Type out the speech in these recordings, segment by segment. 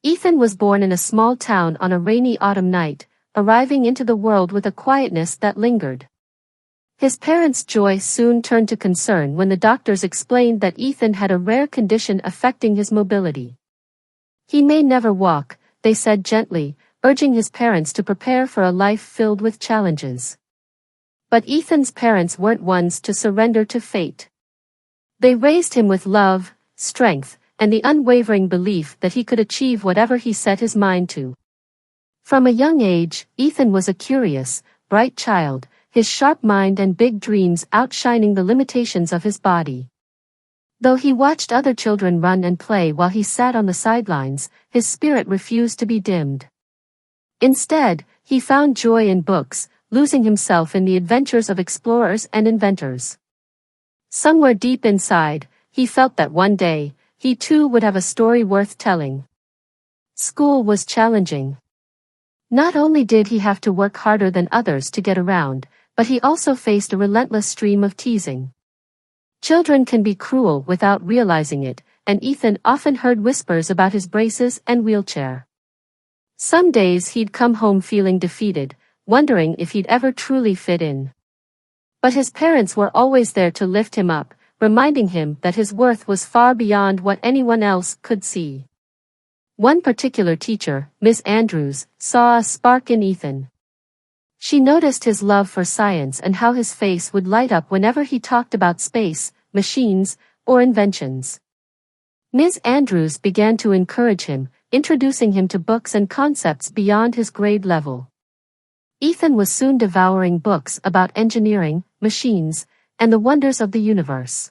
Ethan was born in a small town on a rainy autumn night, arriving into the world with a quietness that lingered. His parents' joy soon turned to concern when the doctors explained that Ethan had a rare condition affecting his mobility. He may never walk, they said gently, urging his parents to prepare for a life filled with challenges. But Ethan's parents weren't ones to surrender to fate. They raised him with love, strength, and the unwavering belief that he could achieve whatever he set his mind to. From a young age, Ethan was a curious, bright child, his sharp mind and big dreams outshining the limitations of his body. Though he watched other children run and play while he sat on the sidelines, his spirit refused to be dimmed. Instead, he found joy in books, losing himself in the adventures of explorers and inventors. Somewhere deep inside, he felt that one day, he too would have a story worth telling. School was challenging. Not only did he have to work harder than others to get around, but he also faced a relentless stream of teasing. Children can be cruel without realizing it, and Ethan often heard whispers about his braces and wheelchair. Some days he'd come home feeling defeated, wondering if he'd ever truly fit in. But his parents were always there to lift him up, reminding him that his worth was far beyond what anyone else could see. One particular teacher, Miss Andrews, saw a spark in Ethan. She noticed his love for science and how his face would light up whenever he talked about space, machines, or inventions. Ms. Andrews began to encourage him, introducing him to books and concepts beyond his grade level. Ethan was soon devouring books about engineering, machines, and the wonders of the universe.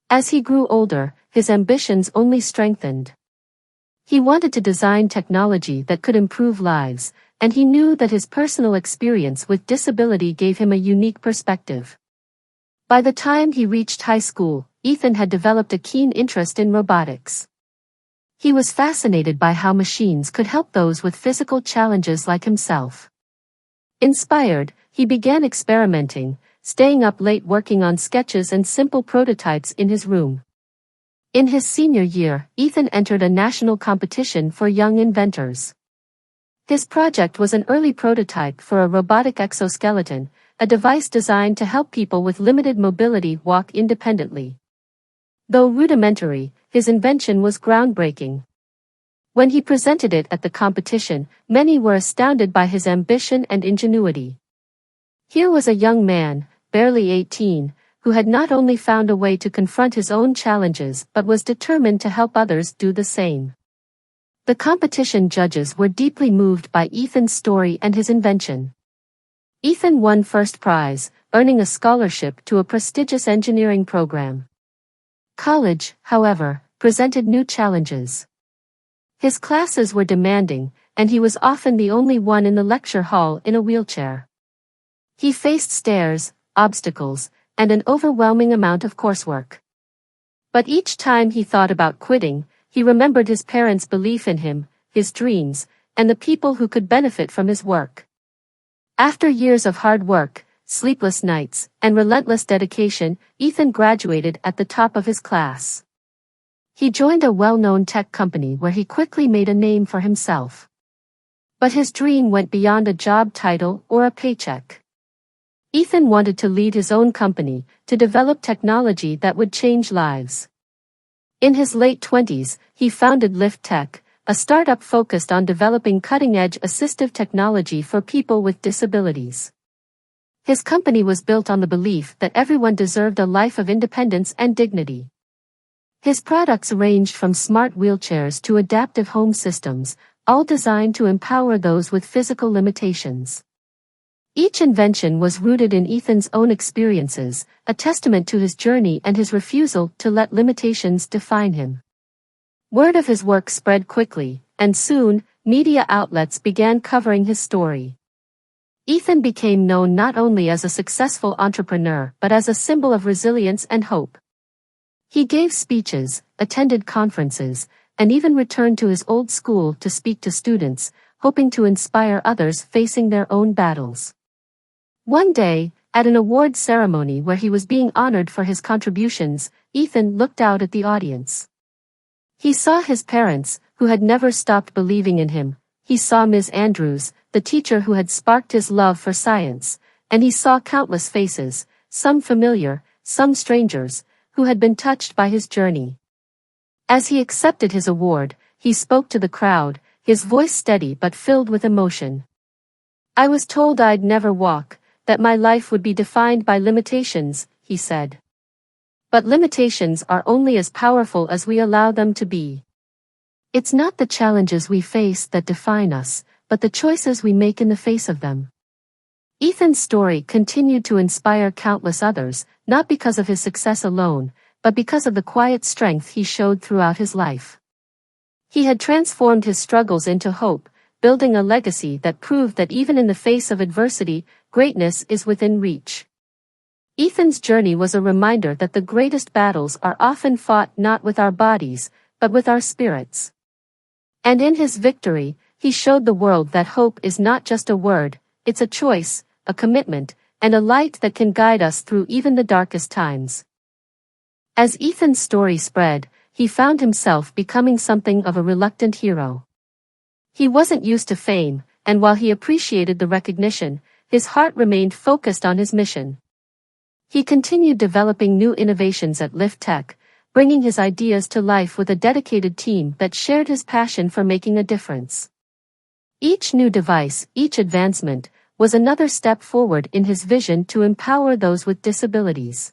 As he grew older, his ambitions only strengthened. He wanted to design technology that could improve lives, and he knew that his personal experience with disability gave him a unique perspective. By the time he reached high school, Ethan had developed a keen interest in robotics. He was fascinated by how machines could help those with physical challenges like himself. Inspired, he began experimenting, staying up late working on sketches and simple prototypes in his room. In his senior year, Ethan entered a national competition for young inventors. His project was an early prototype for a robotic exoskeleton, a device designed to help people with limited mobility walk independently. Though rudimentary, his invention was groundbreaking. When he presented it at the competition, many were astounded by his ambition and ingenuity. Here was a young man, barely 18, who had not only found a way to confront his own challenges but was determined to help others do the same. The competition judges were deeply moved by Ethan's story and his invention. Ethan won first prize, earning a scholarship to a prestigious engineering program. College, however, presented new challenges. His classes were demanding, and he was often the only one in the lecture hall in a wheelchair. He faced stares, obstacles, and an overwhelming amount of coursework. But each time he thought about quitting, he remembered his parents' belief in him, his dreams, and the people who could benefit from his work. After years of hard work, sleepless nights, and relentless dedication, Ethan graduated at the top of his class. He joined a well-known tech company where he quickly made a name for himself. But his dream went beyond a job title or a paycheck. Ethan wanted to lead his own company, to develop technology that would change lives. In his late 20s, he founded Lift Tech, a startup focused on developing cutting-edge assistive technology for people with disabilities. His company was built on the belief that everyone deserved a life of independence and dignity. His products ranged from smart wheelchairs to adaptive home systems, all designed to empower those with physical limitations. Each invention was rooted in Ethan's own experiences, a testament to his journey and his refusal to let limitations define him. Word of his work spread quickly, and soon, media outlets began covering his story. Ethan became known not only as a successful entrepreneur but as a symbol of resilience and hope. He gave speeches, attended conferences, and even returned to his old school to speak to students, hoping to inspire others facing their own battles. One day, at an award ceremony where he was being honored for his contributions, Ethan looked out at the audience. He saw his parents, who had never stopped believing in him. He saw Ms. Andrews, the teacher who had sparked his love for science, and he saw countless faces, some familiar, some strangers, who had been touched by his journey. As he accepted his award, he spoke to the crowd, his voice steady but filled with emotion. "I was told I'd never walk, that my life would be defined by limitations," he said. "But limitations are only as powerful as we allow them to be. It's not the challenges we face that define us, but the choices we make in the face of them." Ethan's story continued to inspire countless others, not because of his success alone, but because of the quiet strength he showed throughout his life. He had transformed his struggles into hope, building a legacy that proved that even in the face of adversity, greatness is within reach. Ethan's journey was a reminder that the greatest battles are often fought not with our bodies, but with our spirits. And in his victory, he showed the world that hope is not just a word, it's a choice, a commitment, and a light that can guide us through even the darkest times. As Ethan's story spread, he found himself becoming something of a reluctant hero. He wasn't used to fame, and while he appreciated the recognition, his heart remained focused on his mission. He continued developing new innovations at Lift Tech, bringing his ideas to life with a dedicated team that shared his passion for making a difference. Each new device, each advancement, was another step forward in his vision to empower those with disabilities.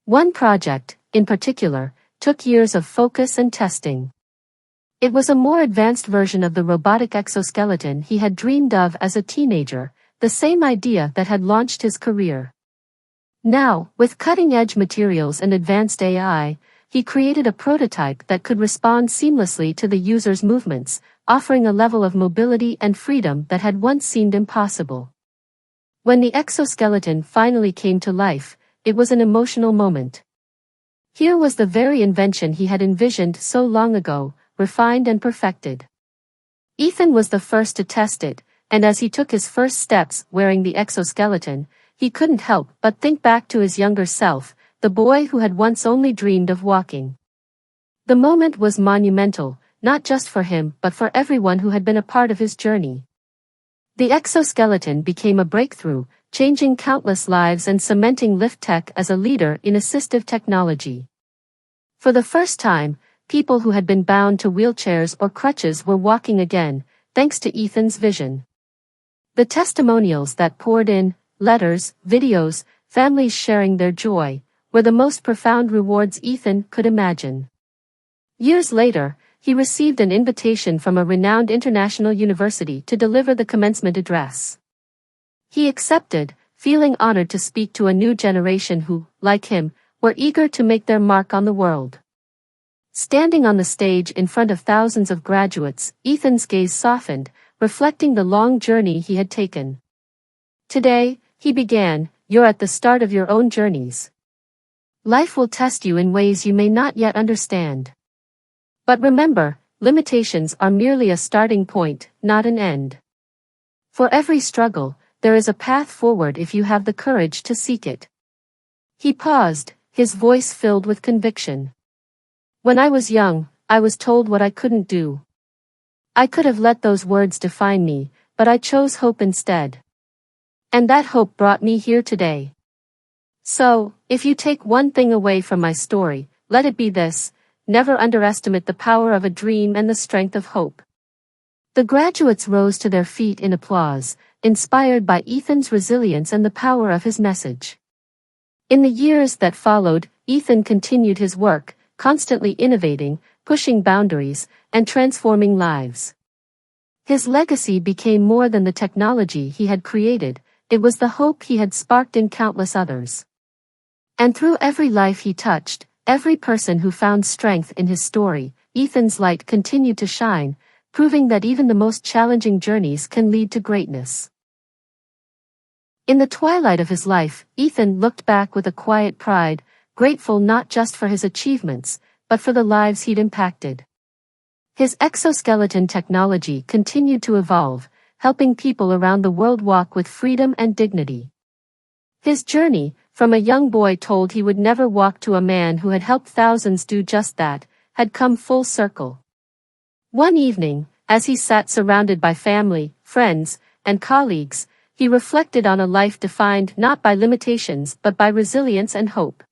One project, in particular, took years of focus and testing. It was a more advanced version of the robotic exoskeleton he had dreamed of as a teenager, the same idea that had launched his career. Now, with cutting-edge materials and advanced AI, he created a prototype that could respond seamlessly to the user's movements, offering a level of mobility and freedom that had once seemed impossible. When the exoskeleton finally came to life, it was an emotional moment. Here was the very invention he had envisioned so long ago, refined and perfected. Ethan was the first to test it, and as he took his first steps wearing the exoskeleton, he couldn't help but think back to his younger self, the boy who had once only dreamed of walking. The moment was monumental, not just for him but for everyone who had been a part of his journey. The exoskeleton became a breakthrough, changing countless lives and cementing Lift Tech as a leader in assistive technology. For the first time, people who had been bound to wheelchairs or crutches were walking again, thanks to Ethan's vision. The testimonials that poured in, letters, videos, families sharing their joy, were the most profound rewards Ethan could imagine. Years later, he received an invitation from a renowned international university to deliver the commencement address. He accepted, feeling honored to speak to a new generation who, like him, were eager to make their mark on the world. Standing on the stage in front of thousands of graduates, Ethan's gaze softened, reflecting the long journey he had taken. "Today," he began, "you're at the start of your own journeys. Life will test you in ways you may not yet understand. But remember, limitations are merely a starting point, not an end. For every struggle, there is a path forward if you have the courage to seek it." He paused, his voice filled with conviction. "When I was young, I was told what I couldn't do. I could have let those words define me, but I chose hope instead. And that hope brought me here today. So, if you take one thing away from my story, let it be this: never underestimate the power of a dream and the strength of hope." The graduates rose to their feet in applause, inspired by Ethan's resilience and the power of his message. In the years that followed, Ethan continued his work, constantly innovating, pushing boundaries, and transforming lives. His legacy became more than the technology he had created, it was the hope he had sparked in countless others. And through every life he touched, every person who found strength in his story, Ethan's light continued to shine, proving that even the most challenging journeys can lead to greatness. In the twilight of his life, Ethan looked back with a quiet pride, grateful not just for his achievements, but for the lives he'd impacted. His exoskeleton technology continued to evolve, helping people around the world walk with freedom and dignity. His journey, from a young boy told he would never walk to a man who had helped thousands do just that, had come full circle. One evening, as he sat surrounded by family, friends, and colleagues, he reflected on a life defined not by limitations but by resilience and hope.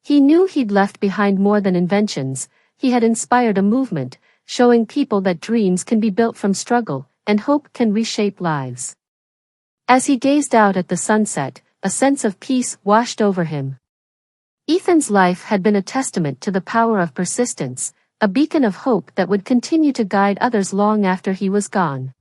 He knew he'd left behind more than inventions. He had inspired a movement, showing people that dreams can be built from struggle, and hope can reshape lives. As he gazed out at the sunset, a sense of peace washed over him. Ethan's life had been a testament to the power of persistence, a beacon of hope that would continue to guide others long after he was gone.